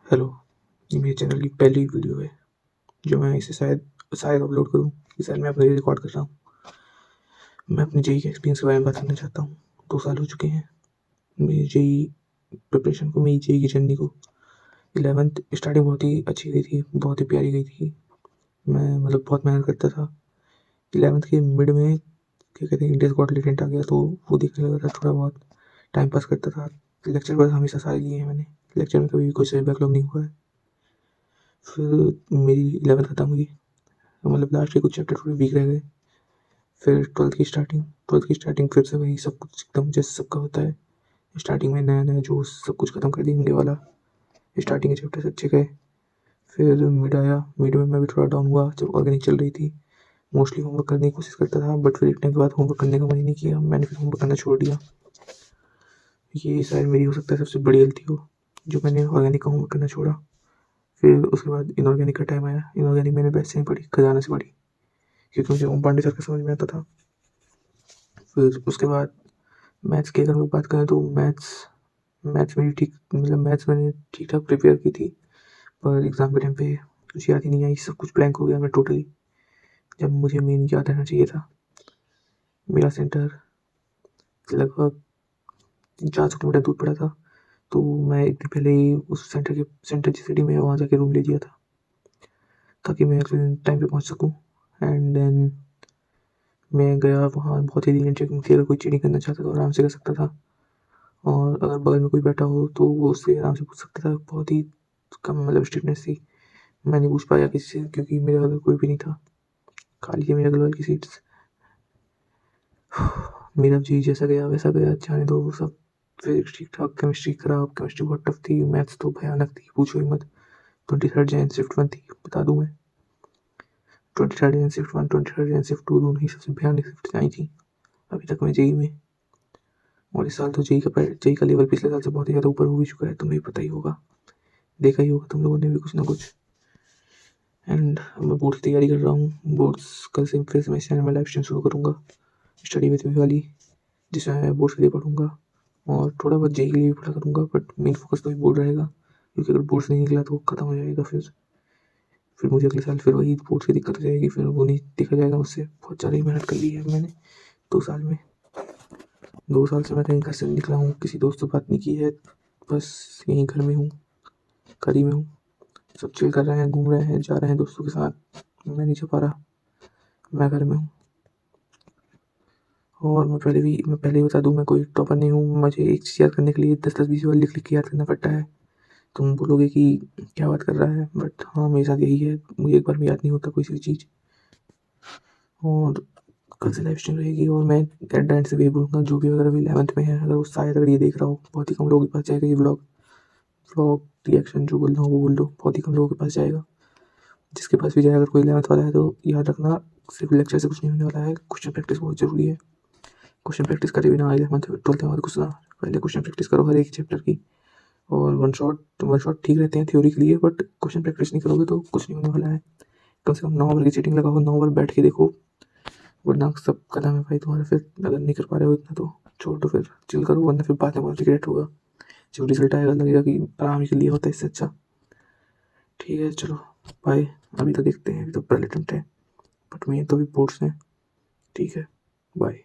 Hello, ये मेरे channel की पहली वीडियो है जो मैं इसे शायद शायद अपलोड करूँ कि शायद मैं अपने रिकॉर्ड कर रहा हूँ। मैं अपनी जेई के एक्सपीरियंस के बारे में बात करना चाहता हूँ। 2 साल हो चुके हैं मेरी जेई प्रिपरेशन को, मेरी जेई की जर्नी को। 11th स्टार्टिंग बहुत ही अच्छी गई थी, बहुत ही प्यारी गई थी। मैं मतलब बहुत मेहनत करता था। 11th के मिड में क्या कहते हैं, इंडियाज़ गॉट टैलेंट आ गया तो वो देखने लगा था, थोड़ा बहुत टाइम पास करता था। लेक्चर बस हमेशा सारे लिए हैं मैंने, लेक्चर में कभी भी कोई बैकलॉग नहीं हुआ है। फिर मेरी 11th खत्म हुई, मतलब लास्ट के कुछ चैप्टर थोड़े वीक रह गए। फिर 12th की स्टार्टिंग फिर से वही सब कुछ एकदम जैसे सबका होता है। स्टार्टिंग में नया नया जो सब कुछ ख़त्म कर देंगे वाला। स्टार्टिंग के चैप्टर्स अच्छे गए। फिर मिड आया, मिड में मैं भी थोड़ा डाउन हुआ जब ऑर्गेनिक चल रही थी। मोस्टली होमवर्क करने की कोशिश करता था, बट फिर एक टाइम के बाद होमवर्क करने का मन ही नहीं किया, मैंने फिर होमवर्क करना छोड़ दिया। ये शायद मेरी हो सकता है सबसे बड़ी गलती हो, जो मैंने ऑर्गेनिक का होमवर्क करना छोड़ा। फिर उसके बाद इनऑर्गेनिक का टाइम आया। इनऑर्गेनिक मैंने बैच से नहीं पढ़ी, खजाना से पढ़ी, क्योंकि मुझे ओम पांडे सर का समझ में आता था। फिर उसके बाद मैथ्स की अगर हम लोग बात करें तो मैथ्स मैथ्स मेरी ठीक मतलब मैथ्स मैंने ठीक ठाक प्रिपेयर की थी, पर एग्ज़ाम के टाइम पे कुछ याद ही नहीं आई, सब कुछ ब्लैंक हो गया मैं टोटली, जब मुझे मेन याद रहना चाहिए था। मेरा सेंटर लगभग 400 किलोमीटर दूर पड़ा था, तो मैं एक दिन पहले ही उस सेंटर जिस सिटी में है वहाँ जाके रूम ले लिया था, ताकि मैं अगले दिन टाइम पे पहुँच सकूँ। एंड देन मैं गया वहाँ, बहुत ही लीनिएंट चेकिंग थी, अगर कोई चीटिंग करना चाहता तो आराम से कर सकता था, और अगर बगल में कोई बैठा हो तो वो उससे आराम से पूछ सकता था। बहुत ही कम मतलब स्ट्रिक्टनेस थी। मैं नहीं पूछ पाया किसी से, क्योंकि मेरे बगल कोई भी नहीं था, खाली थी मेरे बगल की सीट्स। मेरा जी जैसा गया वैसा गया, जाने दो वो सब। फिजिक्स ठीक ठाक, केमिस्ट्री खराब, केमिस्ट्री बहुत टफ थी, मैथ्स तो भयानक थी, पूछो ही मत। 23rd जैन शिफ्ट 1 थी, बता दूँ मैं। 23rd Jain shift 1, 23rd Jain shift 2 दोनों ही सबसे भयानक शिफ्ट आई थी अभी तक मैं जेई में। और इस साल तो जेई का लेवल पिछले साल से बहुत ही ज़्यादा ऊपर हो भी चुका है, तुम्हें पता ही होगा, देखा ही होगा तुम लोगों ने भी कुछ ना कुछ। एंड मैं बोर्ड्स की तैयारी कर रहा हूँ। बोर्ड्स कल से फिर से मैं इस चैनल में लाइव स्ट्रीम शुरू करूँगा, स्टडी विद मी वाली, जिसमें मैं बोर्ड्स के लिए पढ़ूँगा और थोड़ा बहुत जेई के लिए भी पढ़ा करूँगा, बट मेन फोकस तो ही बोर्ड रहेगा, क्योंकि अगर बोर्ड्स नहीं निकला तो खत्म हो जाएगा। फिर मुझे अगले साल फिर वही बोर्ड्स की दिक्कत हो जाएगी, फिर वो नहीं देखा जाएगा मुझसे। बहुत ज़्यादा ही मेहनत कर ली है मैंने 2 साल में। 2 साल से मैं कहीं घर से नहीं निकला हूँ, किसी दोस्त से बात नहीं की है, बस यहीं घर में हूँ, घर ही में हूँ। सब चिल कर रहे हैं, घूम रहे हैं, जा रहे हैं दोस्तों के साथ, मैं नहीं जा पा रहा, मैं घर में हूँ। और मैं पहले ही बता दूँ, मैं कोई टॉपर नहीं हूँ। मुझे एक चीज़ याद करने के लिए 10-10 20 बार लिख लिख के याद करना पड़ता है। तुम बोलोगे कि क्या बात कर रहा है, बट हाँ मेरे साथ यही है, मुझे एक बार में याद नहीं होता कोई सी भी चीज़। और कल से लाइव स्ट्रीम रहेगी, और मैं एट द एंड से यही बोलूँगा, जो भी अगर अभी 11th में है, अगर वो शायद अगर ये देख रहा हो, बहुत ही कम लोगों के पास जाएगा ये व्लॉग व्लॉग रिएक्शन जो बोल रहा हूँ वो बोल दो, बहुत ही कम लोगों के पास जाएगा। जिसके पास भी जाए, अगर कोई 11th वाला है तो याद रखना, सिर्फ लेक्चर से कुछ नहीं होने वाला है, क्वेश्चन प्रैक्टिस बहुत ज़रूरी है। क्वेश्चन प्रैक्टिस करे बिना 11th 12th में मत घुसना, पहले क्वेश्चन प्रैक्टिस करो हर एक चैप्टर की। और वन शॉट ठीक रहते हैं थ्योरी के लिए, बट क्वेश्चन प्रैक्टिस नहीं करोगे तो कुछ नहीं होने वाला है। कम से कम 9 ओवर की चीटिंग लगाओ, 9 ओवर बैठ के देखो, वरना सब कदम है भाई तुम्हारा। फिर अगर नहीं कर पा रहे हो इतना तो छोड़ दो, फिर चिल करो, वरना फिर बाद में बहुत रिग्रेट होगा। जब रिजल्ट आएगा लगेगा कि आराम ही कर लिया होता है इससे अच्छा। ठीक है चलो, बाय। अभी तो देखते हैं, अभी तो पहले अटेम्प्ट है, बट मेन तो अभी बोर्ड्स हैं। ठीक है, बाय।